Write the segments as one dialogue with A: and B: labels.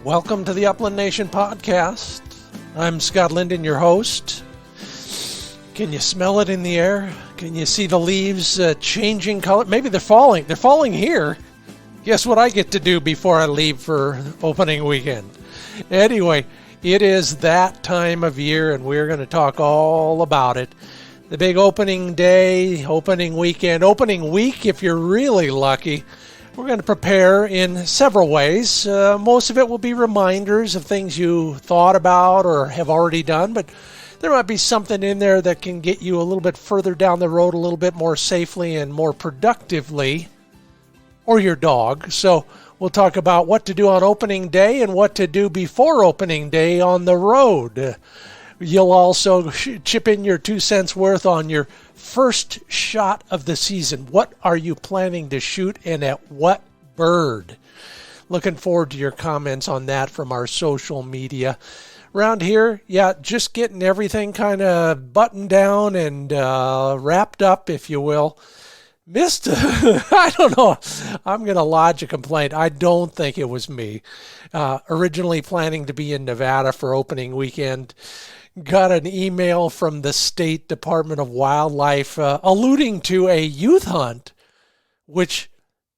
A: Welcome to the Upland Nation podcast. I'm Scott Linden, your host. Can you smell it in the air? Can you see the leaves changing color? Maybe they're falling. They're falling here. Guess what I get to do before I leave for opening weekend? Anyway, it is that time of year, and we're going to talk all about it. The big opening day, opening weekend, opening week if you're really lucky. We're going to prepare in several ways. Most of it will be reminders of things you thought about or have already done, but there might be something in there that can get you a little bit further down the road a little bit more safely and more productively, or your dog. So we'll talk about what to do on opening day and what to do before opening day on the road. You'll also chip in your 2 cents worth on your first shot of the season. What are you planning to shoot and at what bird? Looking forward to your comments on that from our social media. Around here, just getting everything kind of buttoned down and wrapped up, if you will. Missed, I don't know, I'm going to lodge a complaint. I don't think it was me. Originally planning to be in Nevada for opening weekend. Got an email from the State Department of Wildlife alluding to a youth hunt, which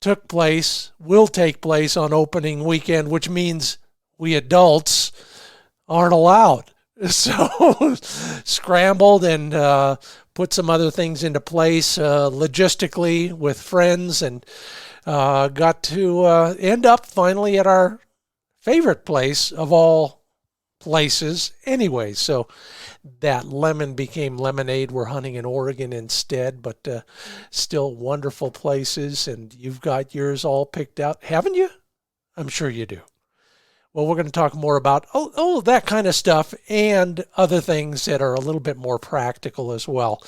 A: will take place on opening weekend, which means we adults aren't allowed. So scrambled and put some other things into place logistically with friends, and got to end up finally at our favorite place of all places anyway. So that lemon became lemonade. We're hunting in Oregon instead, but still wonderful places, and you've got yours all picked out, haven't you? I'm sure you do. Well, we're going to talk more about that kind of stuff and other things that are a little bit more practical as well.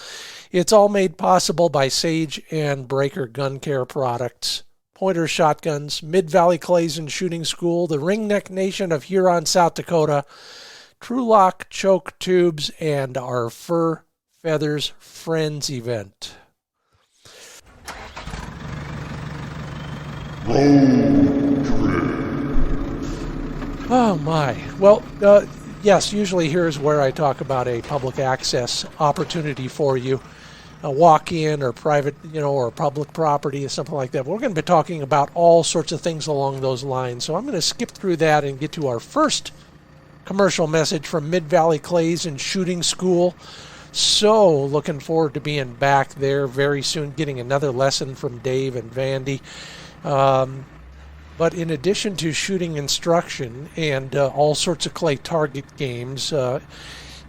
A: It's all made possible by Sage and Breaker Gun Care products, Pointer Shotguns, Mid-Valley Clays and Shooting School, the Ringneck Nation of Huron, South Dakota, TrueLock Choke Tubes, and our Fur Feathers Friends event. Oh my. Well, yes, usually here's where I talk about a public access opportunity for you. A walk-in or private, or public property or something like that. We're going to be talking about all sorts of things along those lines. So I'm going to skip through that and get to our first commercial message from Mid-Valley Clays and Shooting School. So looking forward to being back there very soon, getting another lesson from Dave and Vandy. But in addition to shooting instruction and all sorts of clay target games,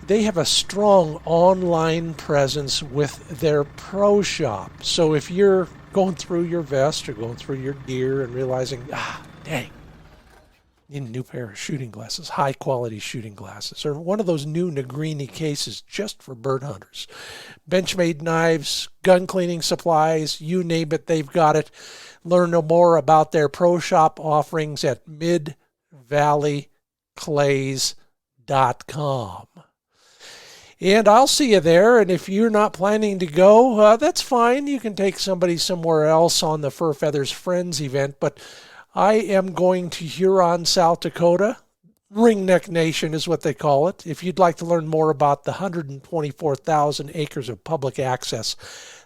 A: they have a strong online presence with their pro shop. So if you're going through your vest or going through your gear and realizing, dang, need a new pair of shooting glasses, high quality shooting glasses, or one of those new Negrini cases just for bird hunters, Benchmade knives, gun cleaning supplies, you name it, they've got it. Learn more about their pro shop offerings at midvalleyclays.com. And I'll see you there, and if you're not planning to go, that's fine. You can take somebody somewhere else on the Fur Feathers Friends event, but I am going to Huron, South Dakota. Ringneck Nation is what they call it. If you'd like to learn more about the 124,000 acres of public access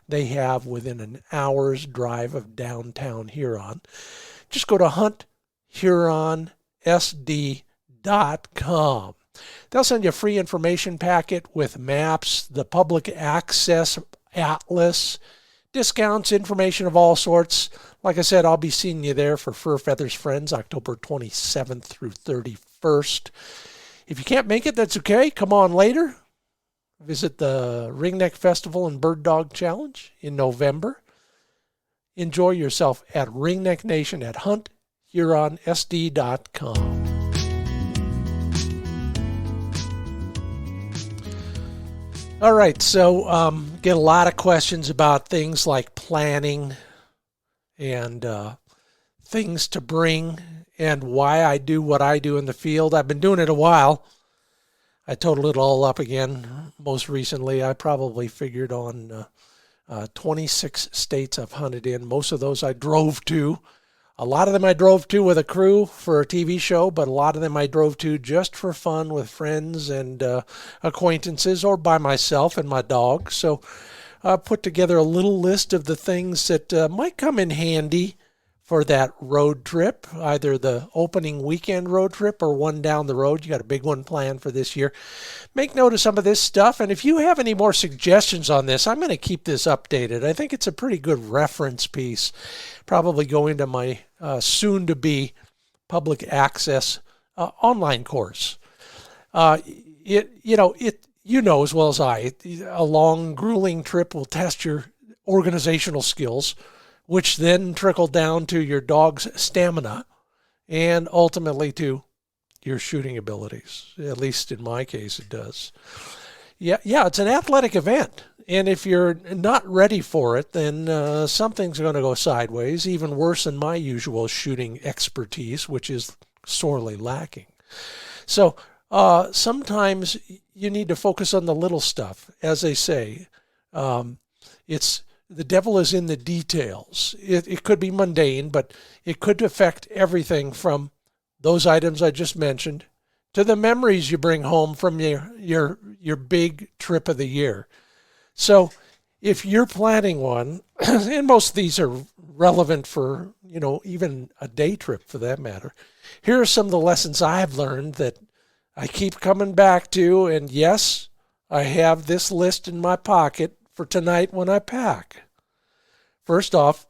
A: they have within an hour's drive of downtown Huron, just go to hunthuronsd.com. They'll send you a free information packet with maps, the public access atlas, discounts, information of all sorts. Like I said, I'll be seeing you there for Fur Feathers Friends, October 27th through 31st. If you can't make it, that's okay. Come on later. Visit the Ringneck Festival and Bird Dog Challenge in November. Enjoy yourself at Ringneck Nation at hunthuronsd.com. All right, so get a lot of questions about things like planning and things to bring and why I do what I do in the field. I've been doing it a while. I totaled it all up again. Most recently, I probably figured on 26 states I've hunted in. Most of those I drove to. A lot of them I drove to with a crew for a TV show, but a lot of them I drove to just for fun with friends and acquaintances or by myself and my dog. So I put together a little list of the things that might come in handy for that road trip, either the opening weekend road trip or one down the road. You got a big one planned for this year. Make note of some of this stuff, and if you have any more suggestions on this, I'm going to keep this updated. I think it's a pretty good reference piece. Probably go into my soon-to-be public access online course. You know as well as I, a long, grueling trip will test your organizational skills, which then trickle down to your dog's stamina and ultimately to your shooting abilities. At least in my case, it does. Yeah, it's an athletic event. And if you're not ready for it, then something's going to go sideways, even worse than my usual shooting expertise, which is sorely lacking. So sometimes you need to focus on the little stuff. As they say, the devil is in the details. It could be mundane, but it could affect everything from those items I just mentioned to the memories you bring home from your big trip of the year. So if you're planning one, and most of these are relevant for, even a day trip for that matter, here are some of the lessons I've learned that I keep coming back to. And yes, I have this list in my pocket for tonight when I pack. First off,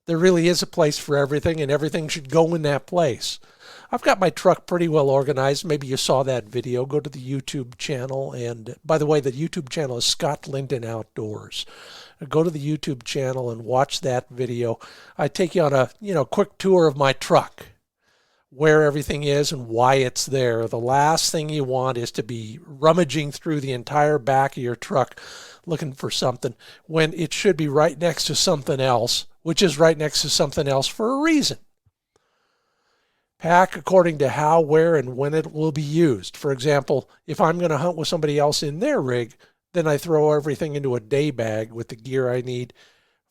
A: there really is a place for everything, and everything should go in that place. I've got my truck pretty well organized. Maybe you saw that video. Go to the YouTube channel. And by the way, the YouTube channel is Scott Linden Outdoors. Go to the YouTube channel and watch that video. I take you on a quick tour of my truck, where everything is and why it's there. The last thing you want is to be rummaging through the entire back of your truck looking for something when it should be right next to something else, which is right next to something else for a reason. Pack according to how, where, and when it will be used. For example, if I'm going to hunt with somebody else in their rig, then I throw everything into a day bag with the gear I need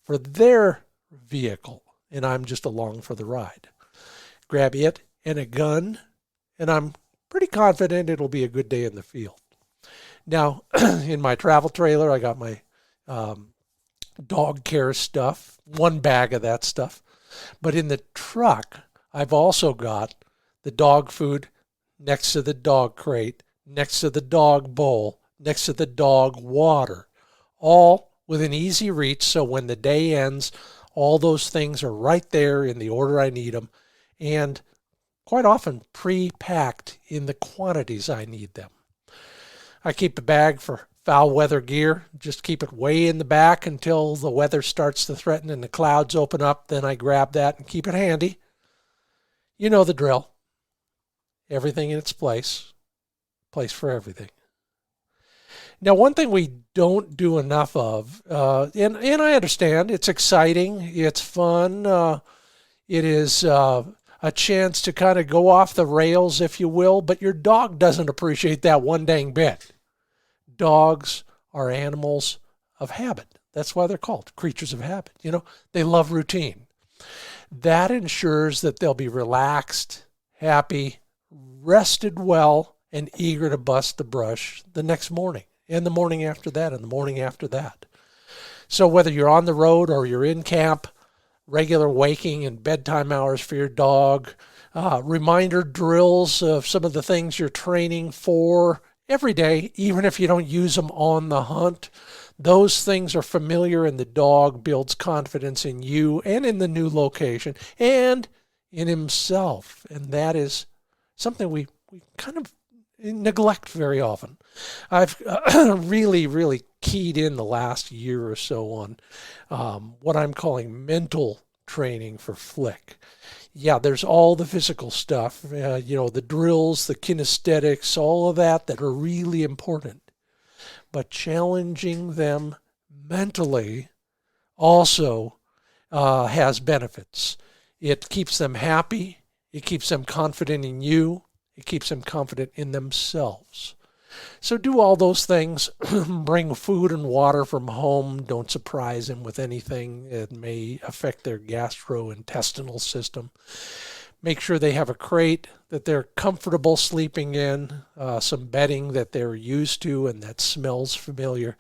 A: for their vehicle, and I'm just along for the ride. Grab it and a gun, and I'm pretty confident it'll be a good day in the field. Now, in my travel trailer, I got my dog care stuff, one bag of that stuff. But in the truck, I've also got the dog food next to the dog crate, next to the dog bowl, next to the dog water, all within easy reach. So when the day ends, all those things are right there in the order I need them, and quite often pre-packed in the quantities I need them. I keep a bag for foul weather gear. Just keep it way in the back until the weather starts to threaten and the clouds open up. Then I grab that and keep it handy. You know the drill. Everything in its place. Place for everything. Now, one thing we don't do enough of, and I understand, it's exciting, it's fun, it is a chance to kind of go off the rails, if you will, but your dog doesn't appreciate that one dang bit. Dogs are animals of habit. That's why they're called creatures of habit. They love routine. That ensures that they'll be relaxed, happy, rested well, and eager to bust the brush the next morning, and the morning after that, and the morning after that. So whether you're on the road or you're in camp, regular waking and bedtime hours for your dog, reminder drills of some of the things you're training for every day, even if you don't use them on the hunt. Those things are familiar, and the dog builds confidence in you and in the new location and in himself. And that is something we kind of neglect very often. I've really keyed in the last year or so on what I'm calling mental training for Flick. Yeah, there's all the physical stuff, the drills, the kinesthetics, all of that are really important. But challenging them mentally also has benefits. It keeps them happy. It keeps them confident in you. It keeps them confident in themselves. So do all those things. Bring food and water from home. Don't surprise them with anything that may affect their gastrointestinal system. Make sure they have a crate that they're comfortable sleeping in, some bedding that they're used to and that smells familiar.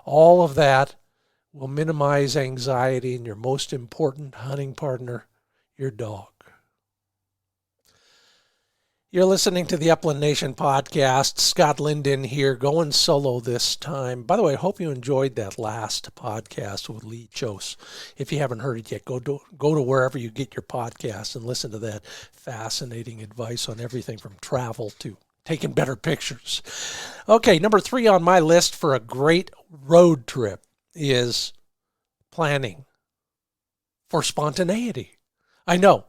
A: All of that will minimize anxiety in your most important hunting partner, your dog. You're listening to the Upland Nation podcast. Scott Linden here, going solo this time. By the way, I hope you enjoyed that last podcast with Lee Chose. If you haven't heard it yet, go to wherever you get your podcasts and listen to that fascinating advice on everything from travel to taking better pictures. Okay, number 3 on my list for a great road trip is planning for spontaneity. I know.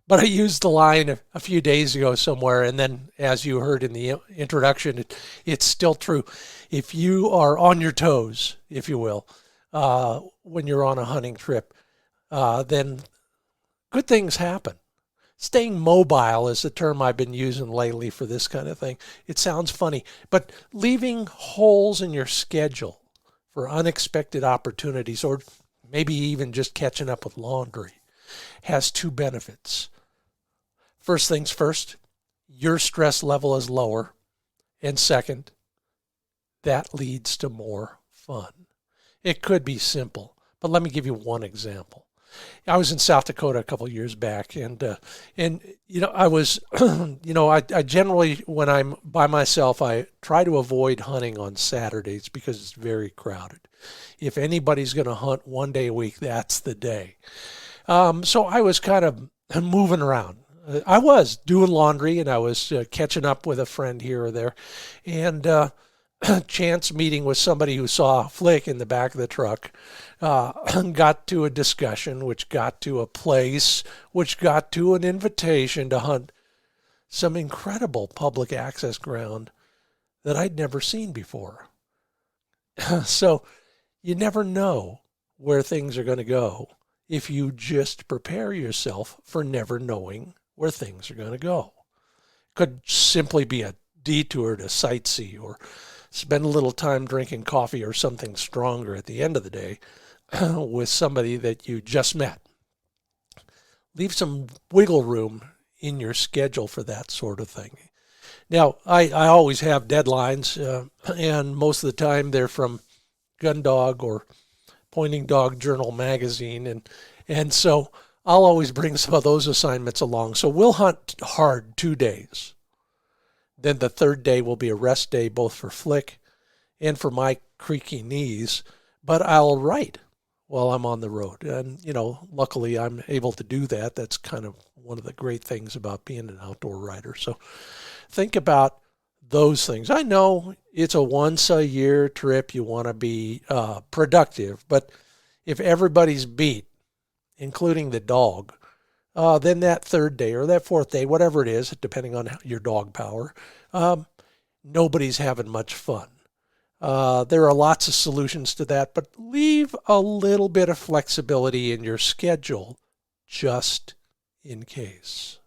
A: But I used the line a few days ago somewhere, and then as you heard in the introduction, it's still true. If you are on your toes, if you will, when you're on a hunting trip, then good things happen. Staying mobile is the term I've been using lately for this kind of thing. It sounds funny, but leaving holes in your schedule for unexpected opportunities, or maybe even just catching up with laundry, has 2 benefits. First things first, your stress level is lower. And second, that leads to more fun. It could be simple, but let me give you one example. I was in South Dakota a couple of years back, and I was, I generally, when I'm by myself, I try to avoid hunting on Saturdays because it's very crowded. If anybody's going to hunt one day a week, that's the day. So I was kind of moving around. I was doing laundry, and I was catching up with a friend here or there, and chance meeting with somebody who saw a flick in the back of the truck, got to a discussion, which got to a place, which got to an invitation to hunt some incredible public access ground that I'd never seen before. So you never know where things are going to go if you just prepare yourself for never knowing where things are going to go. Could simply be a detour to sightsee or spend a little time drinking coffee or something stronger at the end of the day with somebody that you just met. Leave some wiggle room in your schedule for that sort of thing. Now, I always have deadlines, and most of the time they're from Gun Dog or Pointing Dog Journal magazine, and so I'll always bring some of those assignments along. So we'll hunt hard 2 days. Then the 3rd day will be a rest day, both for Flick and for my creaky knees. But I'll write while I'm on the road. And, luckily I'm able to do that. That's kind of one of the great things about being an outdoor writer. So think about those things. I know it's a once-a-year trip. You want to be productive. But if everybody's beat, including the dog, then that 3rd day or that 4th day, whatever it is, depending on your dog power, nobody's having much fun. There are lots of solutions to that, but leave a little bit of flexibility in your schedule just in case.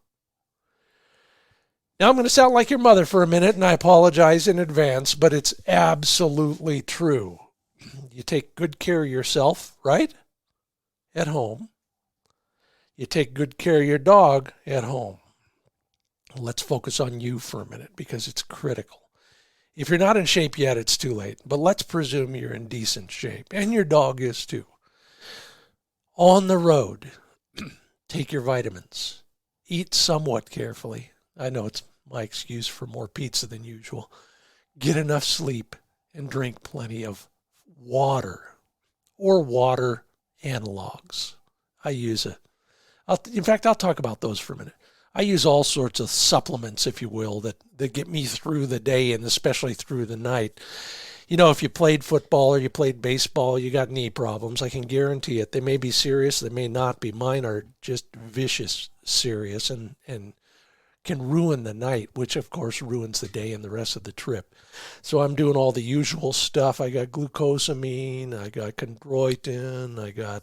A: Now I'm going to sound like your mother for a minute, and I apologize in advance, but it's absolutely true. You take good care of yourself, right? At home. You take good care of your dog at home. Let's focus on you for a minute because it's critical. If you're not in shape yet, it's too late. But let's presume you're in decent shape, and your dog is too. On the road, take your vitamins. Eat somewhat carefully. I know it's my excuse for more pizza than usual. Get enough sleep and drink plenty of water or water analogs. I'll talk about those for a minute. I use all sorts of supplements, if you will, that get me through the day and especially through the night. If you played football or you played baseball, you got knee problems. I can guarantee it. They may be serious. They may not be. Mine are just vicious serious and can ruin the night, which of course ruins the day and the rest of the trip. So I'm doing all the usual stuff. I got glucosamine, I got chondroitin, I got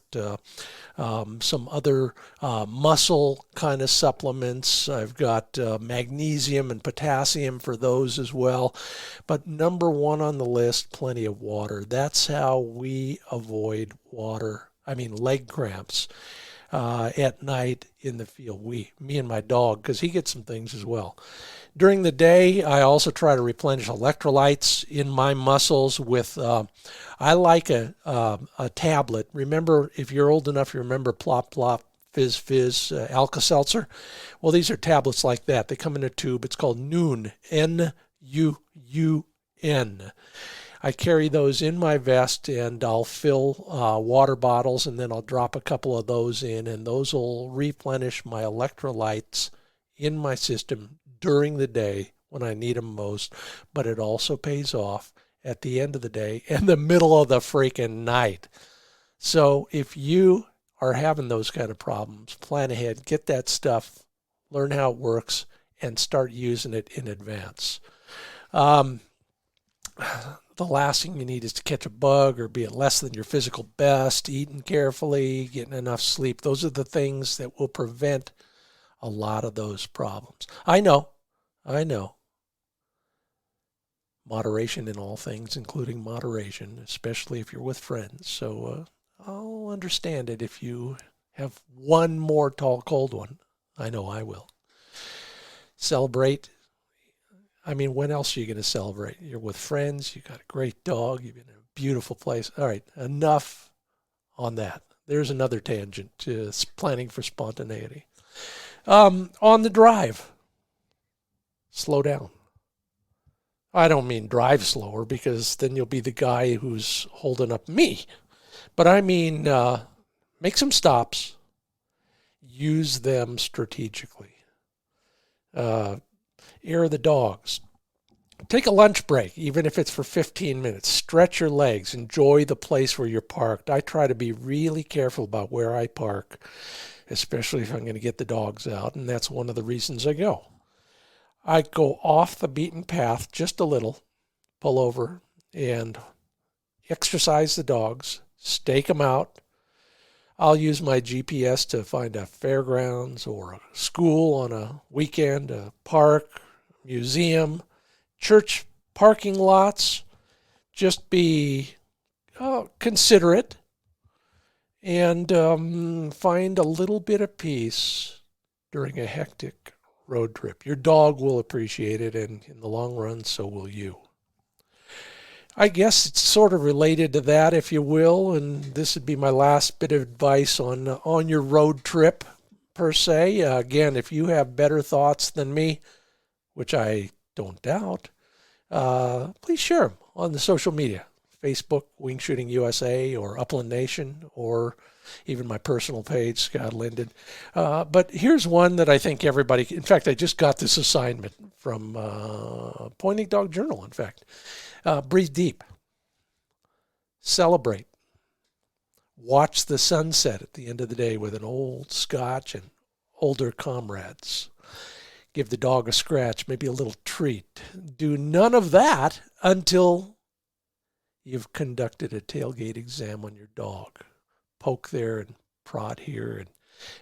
A: some other muscle kind of supplements. I've got magnesium and potassium for those as well. But number one on the list, plenty of water. That's how we avoid leg cramps at night in the field. Me and my dog, because he gets some things as well. During the day, I also try to replenish electrolytes in my muscles with, I like a tablet. Remember, if you're old enough, you remember Plop Plop, Fizz Fizz, Alka-Seltzer. Well, these are tablets like that. They come in a tube. It's called Nuun, N-U-U-N. I carry those in my vest, and I'll fill water bottles, and then I'll drop a couple of those in, and those will replenish my electrolytes in my system during the day when I need them most. But it also pays off at the end of the day and the middle of the freaking night. So if you are having those kind of problems, plan ahead, get that stuff, learn how it works, and start using it in advance. The last thing you need is to catch a bug or be at less than your physical best, eating carefully, getting enough sleep. Those are the things that will prevent a lot of those problems. I know. Moderation in all things, including moderation, especially if you're with friends. So I'll understand it if you have one more tall, cold one. I know I will. Celebrate. I mean, when else are you going to celebrate? You're with friends. You got a great dog. You've been in a beautiful place. All right, enough on that. There's another tangent to planning for spontaneity. On the drive, slow down. I don't mean drive slower, because then you'll be the guy who's holding up me. But I mean, make some stops. Use them strategically. Air the dogs. Take a lunch break, even if it's for 15 minutes. Stretch your legs. Enjoy the place where you're parked. I try to be really careful about where I park, especially if I'm going to get the dogs out, and that's one of the reasons I go. I go off the beaten path just a little, pull over, and exercise the dogs, stake them out. I'll use my GPS to find a fairgrounds or a school on a weekend, a park, museum, church parking lots. Just be considerate and find a little bit of peace during a hectic road trip. Your dog will appreciate it, and in the long run, so will you. I guess it's sort of related to that, if you will, and this would be my last bit of advice on your road trip, per se. Again, if you have better thoughts than me, which I don't doubt, please share them on the social media. Facebook, Wing Shooting USA, or RuffLand Nation, or even my personal page, Scott Linden. But here's one that I think everybody, in fact, I just got this assignment from Pointing Dog Journal, in fact. Breathe deep. Celebrate. Watch the sunset at the end of the day with an old scotch and older comrades. Give the dog a scratch, maybe a little treat. Do none of that until you've conducted a tailgate exam on your dog. Poke there and prod here and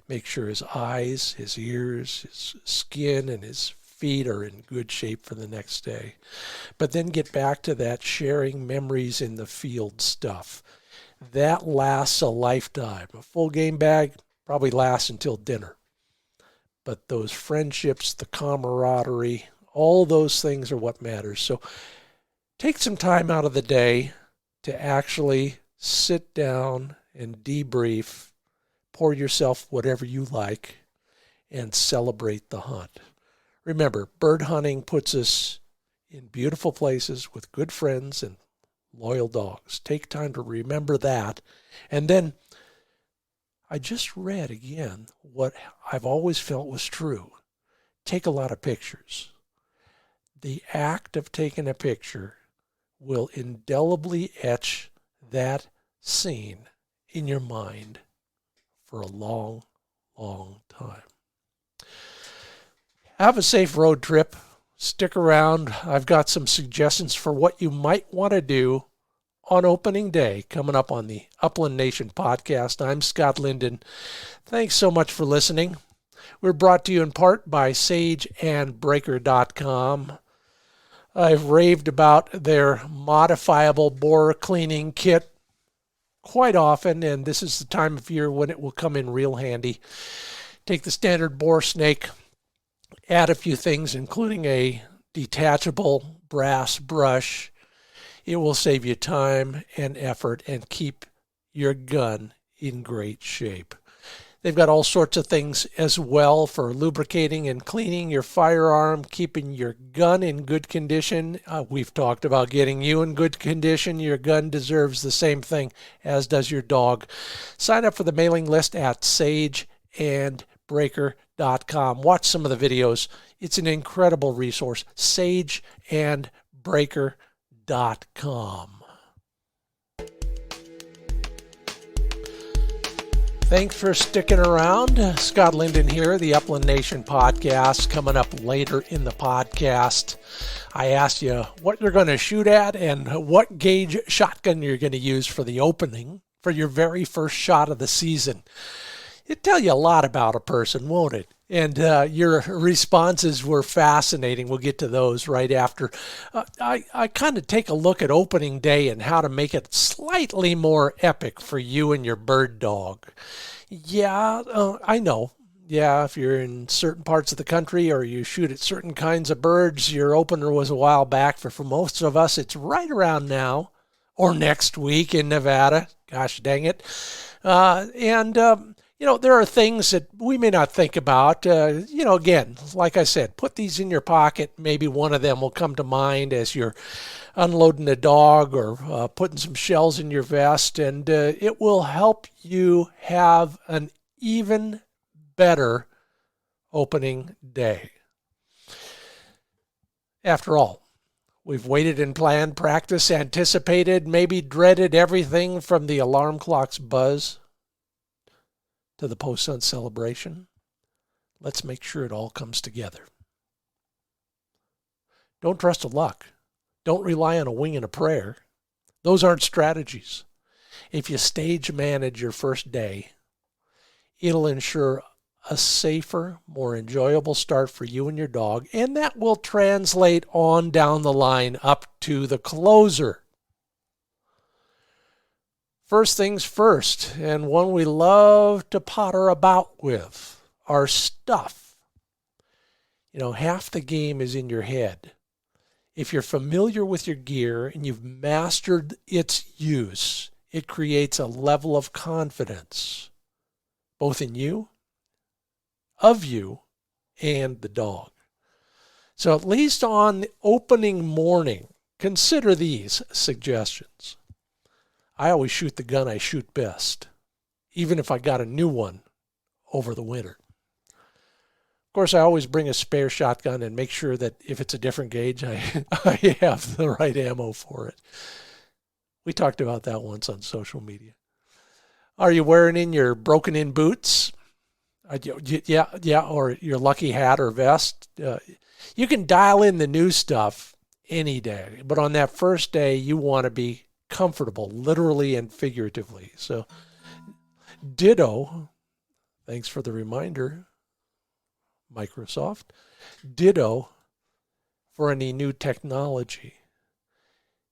A: make sure his eyes, his ears, his skin, and his feet are in good shape for the next day. But then get back to that sharing memories in the field stuff. That lasts a lifetime. A full game bag probably lasts until dinner. But those friendships, the camaraderie, all those things are what matters. So take some time out of the day to actually sit down and debrief, pour yourself whatever you like, and celebrate the hunt. Remember, bird hunting puts us in beautiful places with good friends and loyal dogs. Take time to remember that. And then I just read again what I've always felt was true. Take a lot of pictures. The act of taking a picture will indelibly etch that scene in your mind for a long, long time. Have a safe road trip. Stick around. I've got some suggestions for what you might want to do on opening day coming up on the Upland Nation podcast. I'm Scott Linden. Thanks so much for listening. We're brought to you in part by sageandbreaker.com. I've raved about their modifiable borer cleaning kit quite often, and this is the time of year when it will come in real handy. Take the standard borer snake, add a few things, including a detachable brass brush. It will save you time and effort and keep your gun in great shape. They've got all sorts of things as well for lubricating and cleaning your firearm, keeping your gun in good condition. We've talked about getting you in good condition. Your gun deserves the same thing, as does your dog. Sign up for the mailing list at sageandbreaker.com. Watch some of the videos. It's an incredible resource. sageandbreaker.com. Thanks for sticking around. Scott Linden here, the Upland Nation podcast. Coming up later in the podcast, I asked you what you're going to shoot at and what gauge shotgun you're going to use for the opening for your very first shot of the season. It'll tell you a lot about a person, won't it? And your responses were fascinating. We'll get to those right after. I kind of take a look at opening day and how to make it slightly more epic for you and your bird dog. Yeah, I know. Yeah, if you're in certain parts of the country or you shoot at certain kinds of birds, your opener was a while back. For most of us, it's right around now or next week in Nevada. Gosh dang it. There are things that we may not think about. Again, like I said, put these in your pocket. Maybe one of them will come to mind as you're unloading a dog or putting some shells in your vest, and it will help you have an even better opening day. After all, we've waited and planned, practiced, anticipated, maybe dreaded everything from the alarm clock's buzz to the post-hunt celebration. Let's make sure it all comes together. Don't trust to luck. Don't rely on a wing and a prayer. Those aren't strategies. If you stage manage your first day, it'll ensure a safer, more enjoyable start for you and your dog, and that will translate on down the line up to the closer. First things first, and one we love to potter about with, our stuff. Half the game is in your head. If you're familiar with your gear and you've mastered its use, it creates a level of confidence, both in you, of you, and the dog. So at least on opening morning, consider these suggestions. I always shoot the gun I shoot best, even if I got a new one over the winter. Of course, I always bring a spare shotgun and make sure that if it's a different gauge, I have the right ammo for it. We talked about that once on social media. Are you wearing in your broken-in boots? Yeah, or your lucky hat or vest? You can dial in the new stuff any day, but on that first day, you want to be comfortable, literally and figuratively. So, ditto, thanks for the reminder, Microsoft, ditto for any new technology.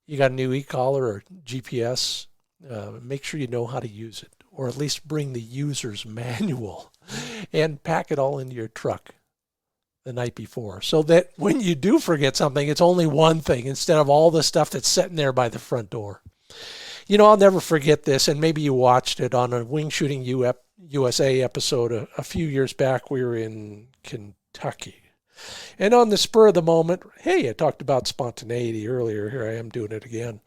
A: You got a new e-collar or GPS, make sure you know how to use it, or at least bring the user's manual and pack it all into your truck the night before, so that when you do forget something, it's only one thing instead of all the stuff that's sitting there by the front door. I'll never forget this, and maybe you watched it on a Wing Shooting USA episode a few years back. We were in Kentucky. And on the spur of the moment, hey, I talked about spontaneity earlier. Here I am doing it again.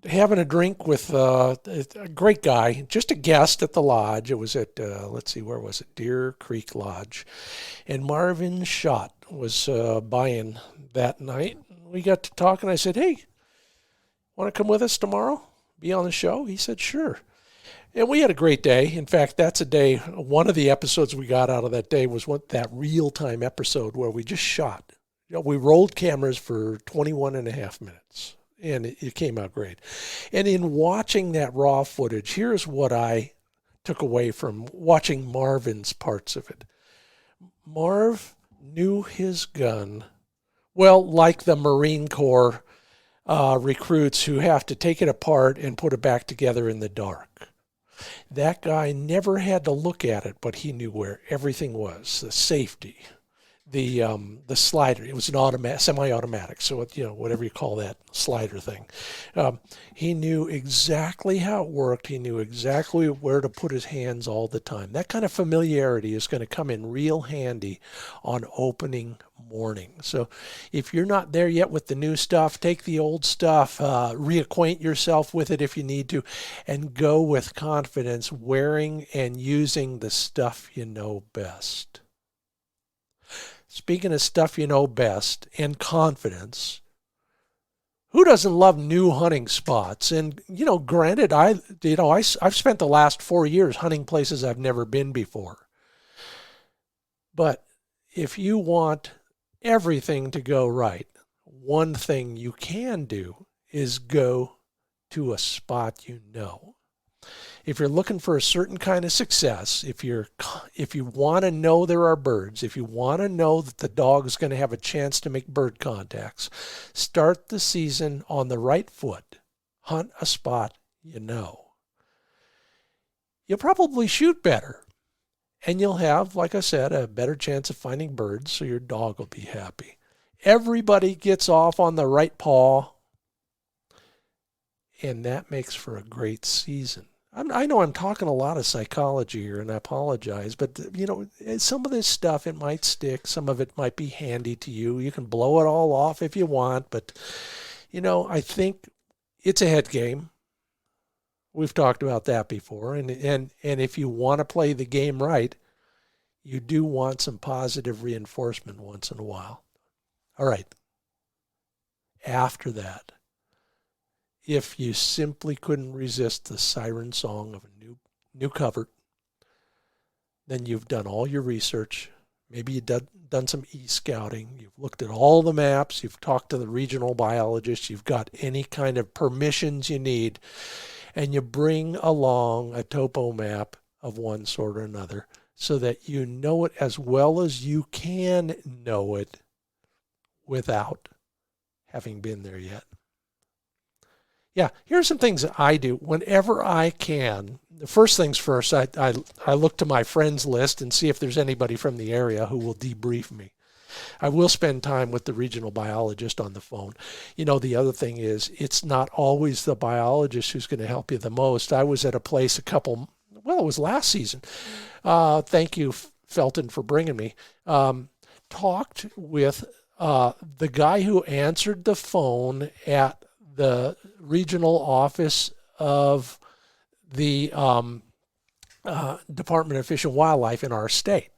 A: Having a drink with a great guy, just a guest at the lodge. It was at, where was it? Deer Creek Lodge. And Marvin Schott was buying that night. We got to talk, and I said, hey, want to come with us tomorrow? Be on the show? He said, sure. And we had a great day. In fact, that's a day, one of the episodes we got out of that day was that real-time episode where we just shot. We rolled cameras for 21 and a half minutes, and it came out great. And in watching that raw footage, here's what I took away from watching Marvin's parts of it. Marv knew his gun, well, like the Marine Corps recruits who have to take it apart and put it back together in the dark. That guy never had to look at it, but he knew where everything was, the safety, the slider. It was an semi-automatic, so whatever you call that slider thing. He knew exactly how it worked. He knew exactly where to put his hands all the time. That kind of familiarity is going to come in real handy on opening morning. So if you're not there yet with the new stuff, take the old stuff, reacquaint yourself with it if you need to, and go with confidence wearing and using the stuff you know best. Speaking of stuff you know best and confidence, who doesn't love new hunting spots? And, granted, I've spent the last 4 years hunting places I've never been before. But if you want everything to go right, one thing you can do is go to a spot you know. If you're looking for a certain kind of success, if you want to know there are birds, if you want to know that the dog is going to have a chance to make bird contacts, start the season on the right foot. Hunt a spot you know. You'll probably shoot better, and you'll have, like I said, a better chance of finding birds, so your dog will be happy. Everybody gets off on the right paw, and that makes for a great season. I know I'm talking a lot of psychology here, and I apologize, but, some of this stuff, it might stick. Some of it might be handy to you. You can blow it all off if you want, but, I think it's a head game. We've talked about that before, and if you want to play the game right, you do want some positive reinforcement once in a while. All right. After that, if you simply couldn't resist the siren song of a new covert, then you've done all your research. Maybe you've done some e-scouting. You've looked at all the maps. You've talked to the regional biologists. You've got any kind of permissions you need. And you bring along a topo map of one sort or another so that you know it as well as you can know it without having been there yet. Yeah, here's some things that I do whenever I can. The first things first, I look to my friends list and see if there's anybody from the area who will debrief me. I will spend time with the regional biologist on the phone. The other thing is, it's not always the biologist who's going to help you the most. I was at a place it was last season. Thank you, Felton, for bringing me. Talked with the guy who answered the phone at the regional office of the Department of Fish and Wildlife in our state.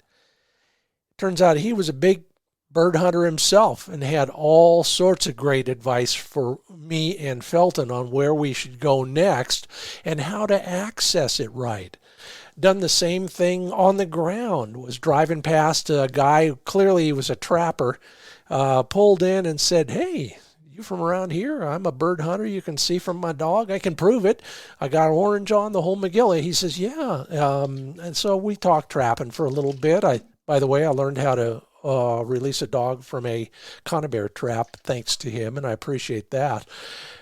A: Turns out he was a big bird hunter himself and had all sorts of great advice for me and Felton on where we should go next and how to access it right. Done the same thing on the ground, was driving past a guy, clearly he was a trapper, pulled in and said, "Hey, you from around here? I'm a bird hunter. You can see from my dog. I can prove it. I got orange on the whole McGilly." He says, "Yeah." And so we talked trapping for a little bit. By the way, I learned how to release a dog from a conibear trap thanks to him, and I appreciate that.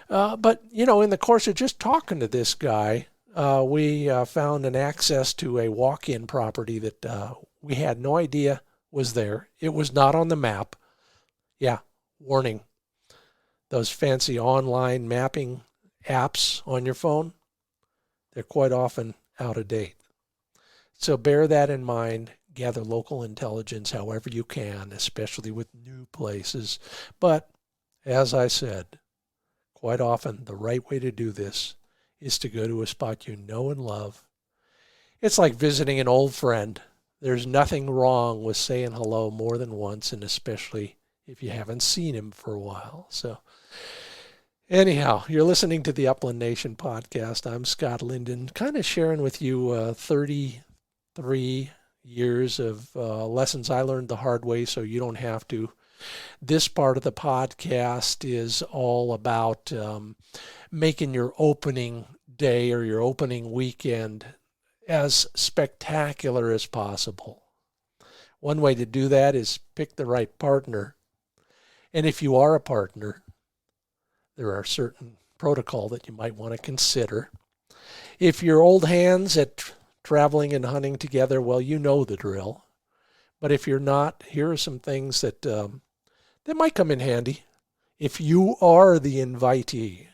A: But, in the course of just talking to this guy, we found an access to a walk-in property that we had no idea was there. It was not on the map. Yeah, warning. Those fancy online mapping apps on your phone, they're quite often out of date. So bear that in mind. Gather local intelligence however you can, especially with new places. But as I said, quite often the right way to do this is to go to a spot you know and love. It's like visiting an old friend. There's nothing wrong with saying hello more than once, and especially if you haven't seen him for a while. So Anyhow, you're listening to the Upland Nation podcast. I'm Scott Linden, kind of sharing with you 33 years of lessons I learned the hard way so you don't have to. This part of the podcast is all about making your opening day or your opening weekend as spectacular as possible. One way to do that is pick the right partner. And if you are a partner, there are certain protocol that you might want to consider. If you're old hands at traveling and hunting together, well, you know the drill. But if you're not, here are some things that might come in handy. If you are the invitee,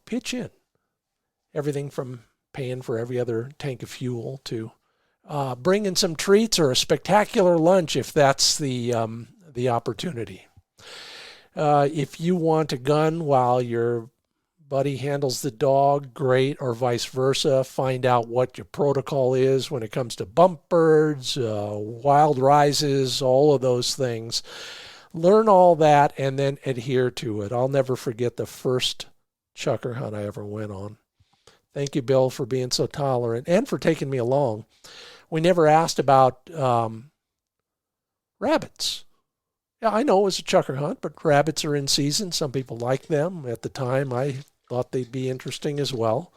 A: pitch in. Everything from paying for every other tank of fuel to bringing some treats or a spectacular lunch if that's the opportunity. If you want a gun while your buddy handles the dog, great, or vice versa. Find out what your protocol is when it comes to bump birds, wild rises, all of those things. Learn all that and then adhere to it. I'll never forget the first chucker hunt I ever went on. Thank you, Bill, for being so tolerant and for taking me along. We never asked about rabbits. Yeah, I know it was a chucker hunt, but rabbits are in season. Some people like them. At the time, I thought they'd be interesting as well.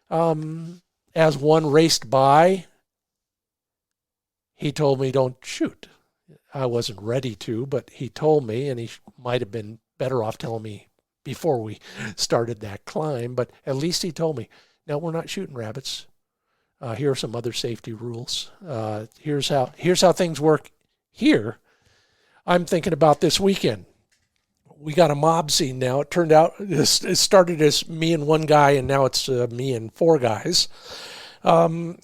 A: As one raced by, he told me, don't shoot. I wasn't ready to, but he told me, and he might have been better off telling me before we started that climb, but at least he told me, no, we're not shooting rabbits. Here are some other safety rules. Here's how things work here. I'm thinking about this weekend. We got a mob scene now. It turned out it started as me and one guy, and now it's me and four guys. And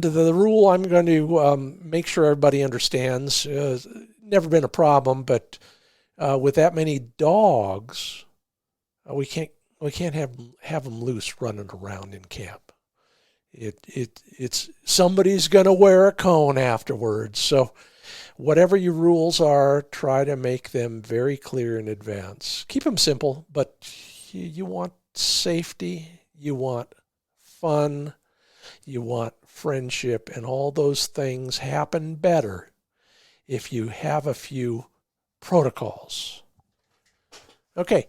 A: the rule I'm going to make sure everybody understands, never been a problem, but with that many dogs, we can't have them loose running around in camp. It's somebody's going to wear a cone afterwards. So whatever your rules are, try to make them very clear in advance. Keep them simple, but you want safety, you want fun, you want friendship, and all those things happen better if you have a few protocols. Okay,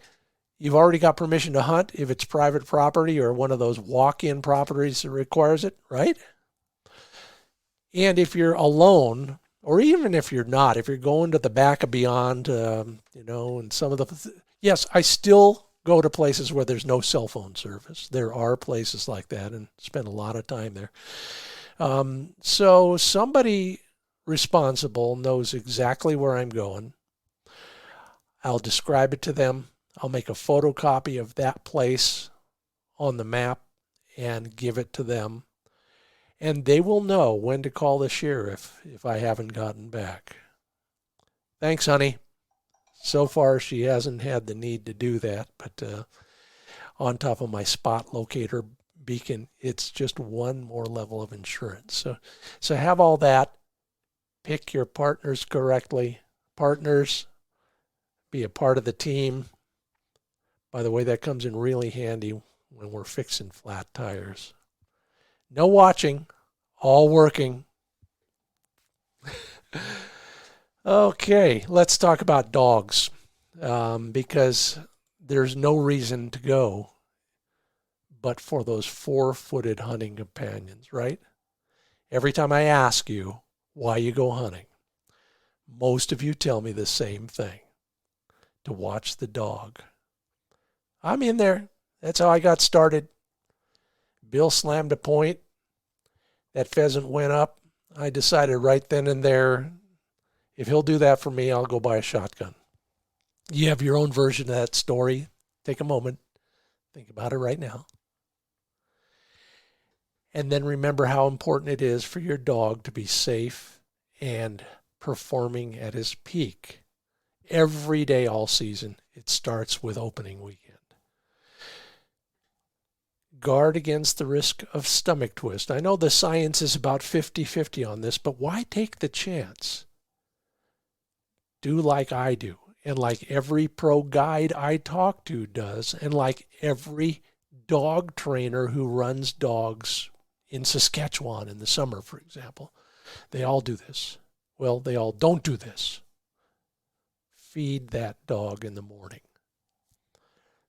A: you've already got permission to hunt if it's private property or one of those walk-in properties that requires it, right? And if you're alone, or even if you're not, if you're going to the back of beyond, and some of the, yes, I still go to places where there's no cell phone service. There are places like that and spend a lot of time there. So somebody responsible knows exactly where I'm going. I'll describe it to them. I'll make a photocopy of that place on the map and give it to them. And they will know when to call the sheriff if I haven't gotten back. Thanks, honey. So far, she hasn't had the need to do that, but on top of my spot locator beacon, it's just one more level of insurance. So have all that. Pick your partners correctly. Partners, be a part of the team. By the way, that comes in really handy when we're fixing flat tires. No watching, all working. Okay, let's talk about dogs, because there's no reason to go but for those four-footed hunting companions, right? Every time I ask you why you go hunting, most of you tell me the same thing, to watch the dog. I'm in there. That's how I got started. Bill slammed a point. That pheasant went up. I decided right then and there, if he'll do that for me, I'll go buy a shotgun. You have your own version of that story. Take a moment. Think about it right now. And then remember how important it is for your dog to be safe and performing at his peak. Every day, all season, it starts with opening weekend. Guard against the risk of stomach twist. I know the science is about 50-50 on this, but why take the chance? Do like I do. And like every pro guide I talk to does, and like every dog trainer who runs dogs in Saskatchewan in the summer, for example, they all do this. Well, they all don't do this. Feed that dog in the morning.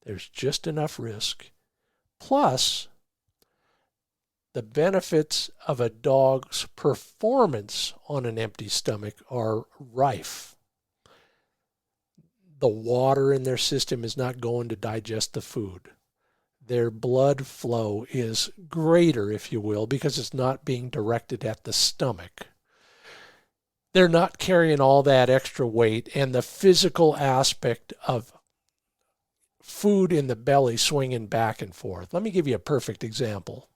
A: There's just enough risk. Plus, the benefits of a dog's performance on an empty stomach are rife. The water in their system is not going to digest the food. Their blood flow is greater, if you will, because it's not being directed at the stomach. They're not carrying all that extra weight, and the physical aspect of food in the belly swinging back and forth. Let me give you a perfect example.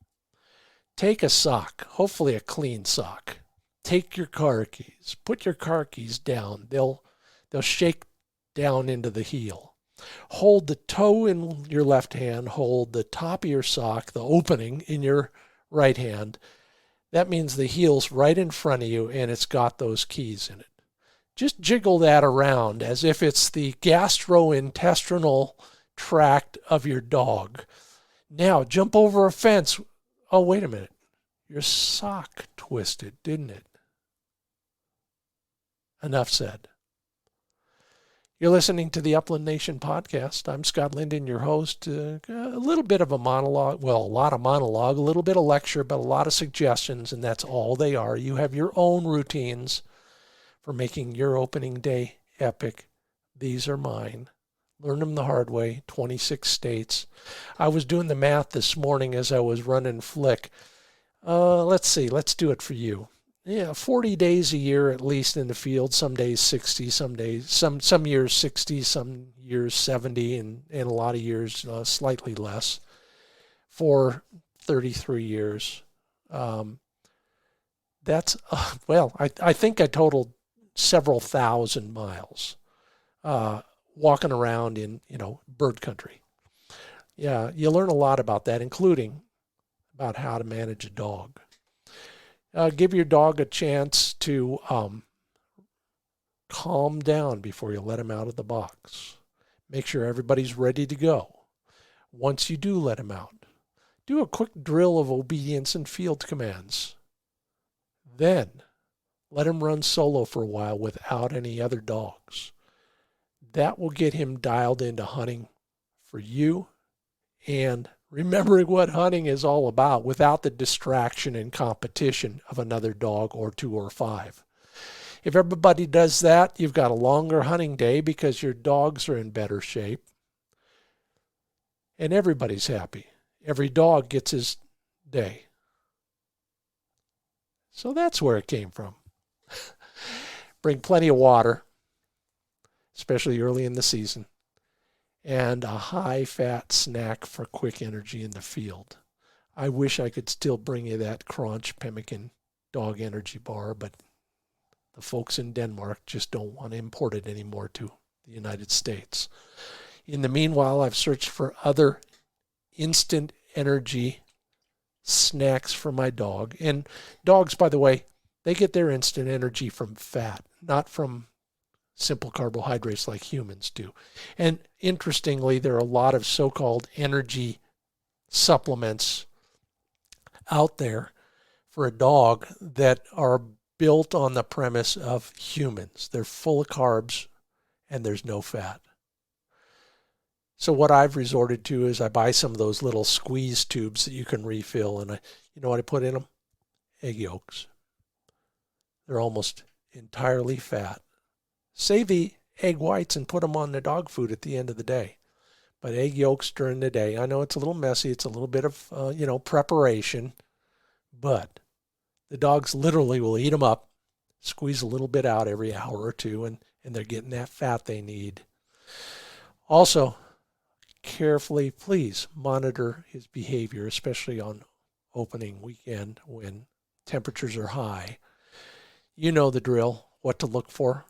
A: Take a sock, hopefully a clean sock. Take your car keys, put your car keys down. They'll shake down into the heel. Hold the toe in your left hand, hold the top of your sock, the opening, in your right hand. That means the heel's right in front of you and it's got those keys in it. Just jiggle that around as if it's the gastrointestinal tract of your dog. Now jump over a fence. Oh, wait a minute. Your sock twisted, didn't it? Enough said. You're listening to the Upland Nation podcast. I'm Scott Linden, your host. A little bit of a monologue, well, a lot of monologue, a little bit of lecture, but a lot of suggestions, and that's all they are. You have your own routines for making your opening day epic. These are mine. Learn them the hard way, 26 states. I was doing the math this morning as I was running Flick. Let's see, let's do it for you. Yeah, 40 days a year at least in the field, some days 60, some years 60, some years 70, and a lot of years slightly less for 33 years. That's, I think I totaled several thousand miles walking around in, bird country. Yeah, you learn a lot about that, including about how to manage a dog. Give your dog a chance to calm down before you let him out of the box. Make sure everybody's ready to go. Once you do let him out, do a quick drill of obedience and field commands. Then let him run solo for a while without any other dogs. That will get him dialed into hunting for you and remembering what hunting is all about without the distraction and competition of another dog or 2 or 5. If everybody does that, you've got a longer hunting day because your dogs are in better shape. And everybody's happy. Every dog gets his day. So that's where it came from. Bring plenty of water, especially early in the season, and a high-fat snack for quick energy in the field. I wish I could still bring you that Crunch Pemmican dog energy bar, but the folks in Denmark just don't want to import it anymore to the United States. In the meanwhile, I've searched for other instant energy snacks for my dog. And dogs, by the way, they get their instant energy from fat, not from simple carbohydrates like humans do. And interestingly, there are a lot of so-called energy supplements out there for a dog that are built on the premise of humans. They're full of carbs and there's no fat. So what I've resorted to is I buy some of those little squeeze tubes that you can refill, and you know what I put in them? Egg yolks. They're almost entirely fat. Save the egg whites and put them on the dog food at the end of the day. But egg yolks during the day. I know it's a little messy. It's a little bit of, preparation. But the dogs literally will eat them up, squeeze a little bit out every hour or two, and they're getting that fat they need. Also, carefully, please monitor his behavior, especially on opening weekend when temperatures are high. You know the drill, what to look for.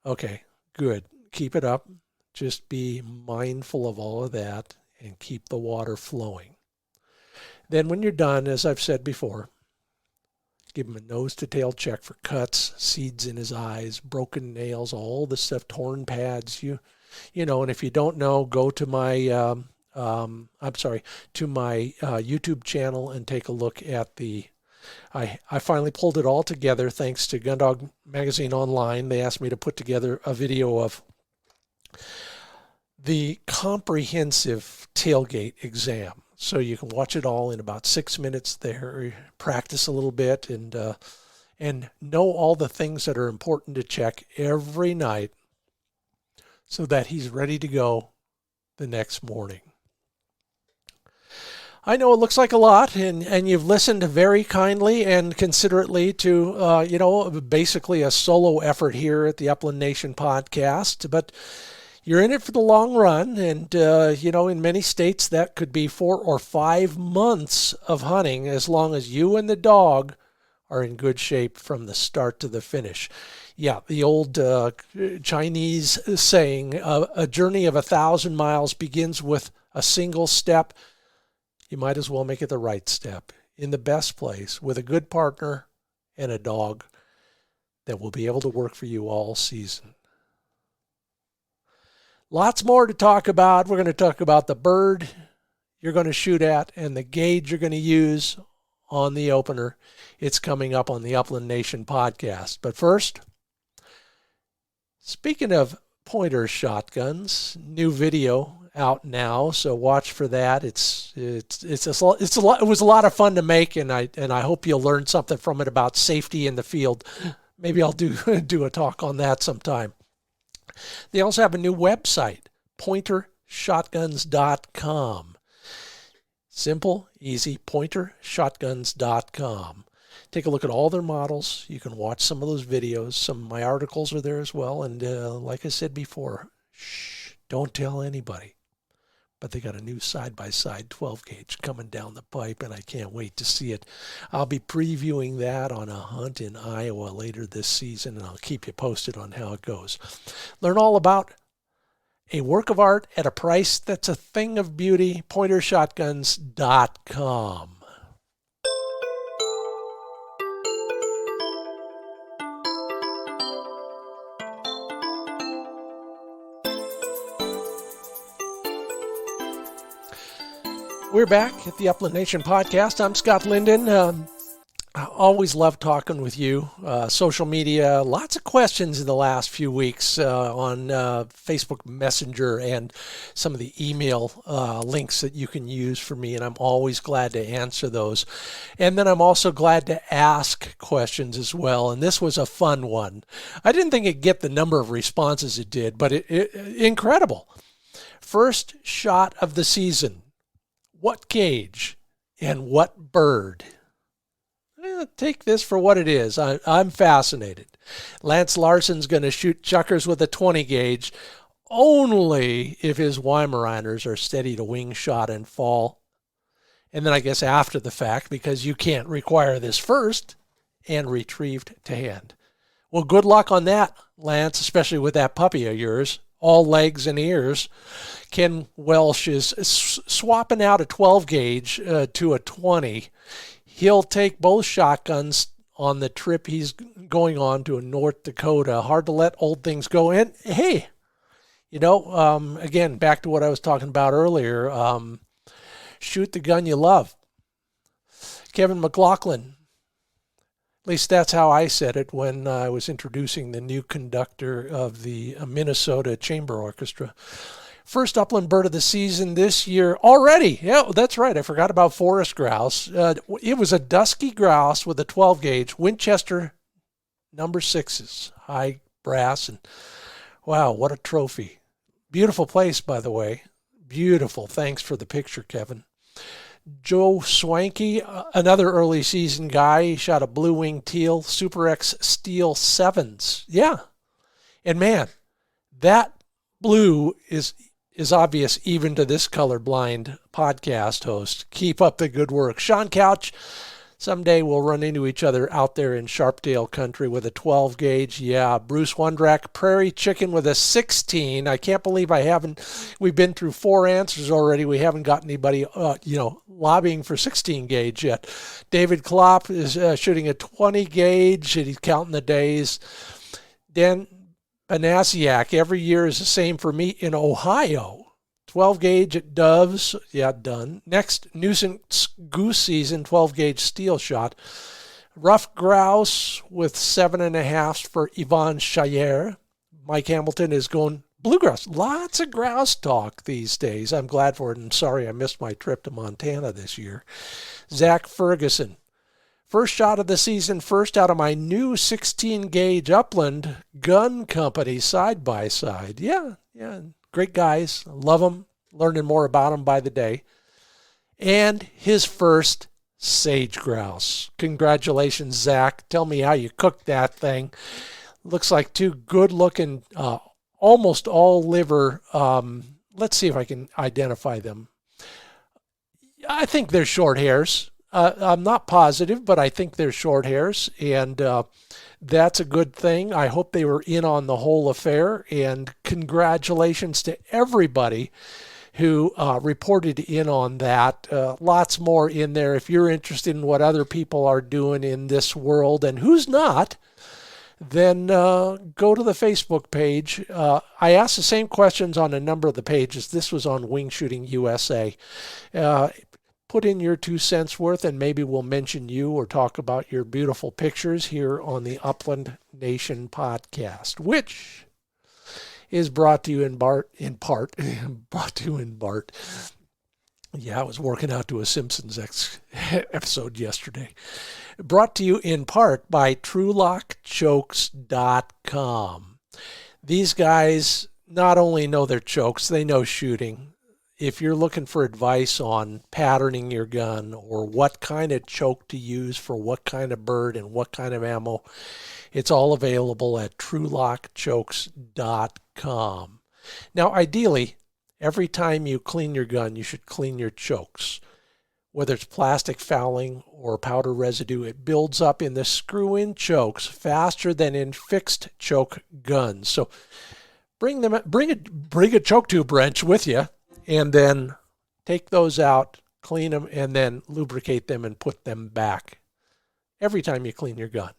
A: Okay, good. Keep it up. Just be mindful of all of that and keep the water flowing. Then when you're done, as I've said before, Give him a nose-to-tail check for cuts, seeds in his eyes, broken nails, all the stuff, torn pads. You know, and if you don't know, go to my YouTube channel and take a look at the. I finally pulled it all together thanks to Gundog Magazine Online. They asked me to put together a video of the comprehensive tailgate exam. So you can watch it all in about 6 minutes there, practice a little bit, and know all the things that are important to check every night so that he's ready to go the next morning. I know it looks like a lot, and you've listened very kindly and considerately to, basically a solo effort here at the Upland Nation podcast, but you're in it for the long run, and, in many states that could be 4 or 5 months of hunting as long as you and the dog are in good shape from the start to the finish. Yeah, the old Chinese saying, a journey of 1,000 miles begins with a single step. You might as well make it the right step, in the best place, with a good partner and a dog that will be able to work for you all season. Lots more to talk about. We're going to talk about the bird you're going to shoot at and the gauge you're going to use on the opener. It's coming up on the Upland Nation podcast. But first, speaking of pointer shotguns, new video out now, so watch for that. It was a lot of fun to make, and I hope you'll learn something from it about safety in the field. Maybe I'll do a talk on that sometime. They also have a new website, pointershotguns.com. Simple, easy, pointershotguns.com. Take a look at all their models. You can watch some of those videos. Some of my articles are there as well. And like I said before, don't tell anybody. But they got a new side-by-side 12-gauge coming down the pipe, and I can't wait to see it. I'll be previewing that on a hunt in Iowa later this season, and I'll keep you posted on how it goes. Learn all about a work of art at a price that's a thing of beauty, pointershotguns.com. We're back at the Upland Nation podcast. I'm Scott Linden. I always love talking with you. Social media, lots of questions in the last few weeks on Facebook Messenger and some of the email links that you can use for me, and I'm always glad to answer those. And then I'm also glad to ask questions as well, and this was a fun one. I didn't think it'd get the number of responses it did, but incredible. First shot of the season. What gauge and what bird? Take this for what it is. I'm fascinated. Lance Larson's going to shoot chuckers with a 20 gauge only if his Weimaraners are steady to wing shot and fall. And then I guess after the fact, because you can't require this first, and retrieved to hand. Well, good luck on that, Lance, especially with that puppy of yours. All legs and ears. Ken Welsh is swapping out a 12 gauge to a 20. He'll take both shotguns on the trip he's going on to North Dakota. Hard to let old things go. And hey, again, back to what I was talking about earlier, shoot the gun you love. Kevin McLaughlin, at least that's how I said it when I was introducing the new conductor of the Minnesota Chamber Orchestra. First upland bird of the season this year already. Yeah, that's right. I forgot about forest grouse. It was a dusky grouse with a 12 gauge Winchester number 6s, high brass, and wow, what a trophy. Beautiful place, by the way. Beautiful. Thanks for the picture, Kevin. Joe Swanky, another early season guy. He shot a blue wing teal Super X Steel 7s. Yeah. And man, that blue is obvious even to this colorblind podcast host. Keep up the good work. Sean Couch, Someday we'll run into each other out there in Sharptail country with a 12 gauge. Yeah, Bruce Wondrak, Prairie Chicken with a 16. I can't believe we've been through 4 answers already. We haven't got anybody, lobbying for 16 gauge yet. David Klopp is shooting a 20 gauge, and he's counting the days. Dan Banasiak, every year is the same for me in Ohio. 12 gauge at Doves, yeah, done. Next, nuisance goose season, 12 gauge steel shot. Rough grouse with 7.5 for Yvonne Chayer. Mike Hamilton is going bluegrass. Lots of grouse talk these days. I'm glad for it, and sorry I missed my trip to Montana this year. Zach Ferguson. First shot of the season, first out of my new 16 gauge Upland gun company side by side. Yeah. Great guys. Love them. Learning more about them by the day. And his first sage grouse. Congratulations, Zach. Tell me how you cooked that thing. Looks like 2 good-looking, almost all liver. Let's see if I can identify them. I think they're short hairs. I'm not positive, but I think they're short hairs. And that's a good thing. I hope they were in on the whole affair, and congratulations to everybody who reported in on that. Lots more in there if you're interested in what other people are doing in this world, and who's not, then go to the Facebook page. I asked the same questions on a number of the pages. This was on Wing Shooting USA. Put in your 2 cents worth, and maybe we'll mention you or talk about your beautiful pictures here on the Upland Nation podcast, which is brought to you in part. Yeah, I was working out to a Simpsons episode yesterday. Brought to you in part by TrueLockChokes.com. These guys not only know their chokes, they know shooting. If you're looking for advice on patterning your gun or what kind of choke to use for what kind of bird and what kind of ammo, it's all available at TrueLockChokes.com. Now, ideally, every time you clean your gun, you should clean your chokes. Whether it's plastic fouling or powder residue, it builds up in the screw-in chokes faster than in fixed choke guns. So bring a choke tube wrench with you, and then take those out, clean them, and then lubricate them and put them back every time you clean your gun.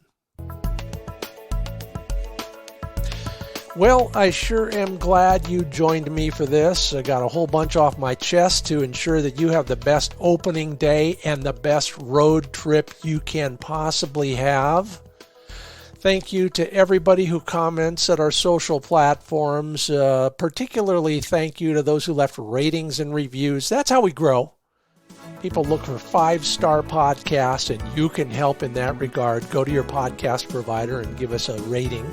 A: Well, I sure am glad you joined me for this. I got a whole bunch off my chest to ensure that you have the best opening day and the best road trip you can possibly have. Thank you to everybody who comments at our social platforms. Particularly thank you to those who left ratings and reviews. That's how we grow. People look for 5-star podcasts, and you can help in that regard. Go to your podcast provider and give us a rating.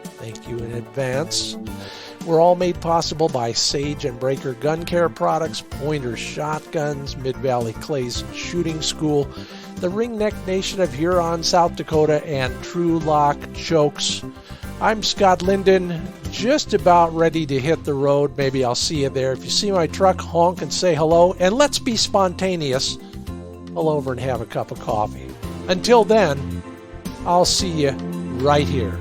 A: Thank you in advance. We're all made possible by Sage and Breaker Gun Care Products, Pointer Shotguns, Mid-Valley Clays Shooting School, the Ringneck Nation of Huron, South Dakota, and True Lock Chokes. I'm Scott Linden, just about ready to hit the road. Maybe I'll see you there. If you see my truck, honk and say hello, and let's be spontaneous. Pull over and have a cup of coffee. Until then, I'll see you right here.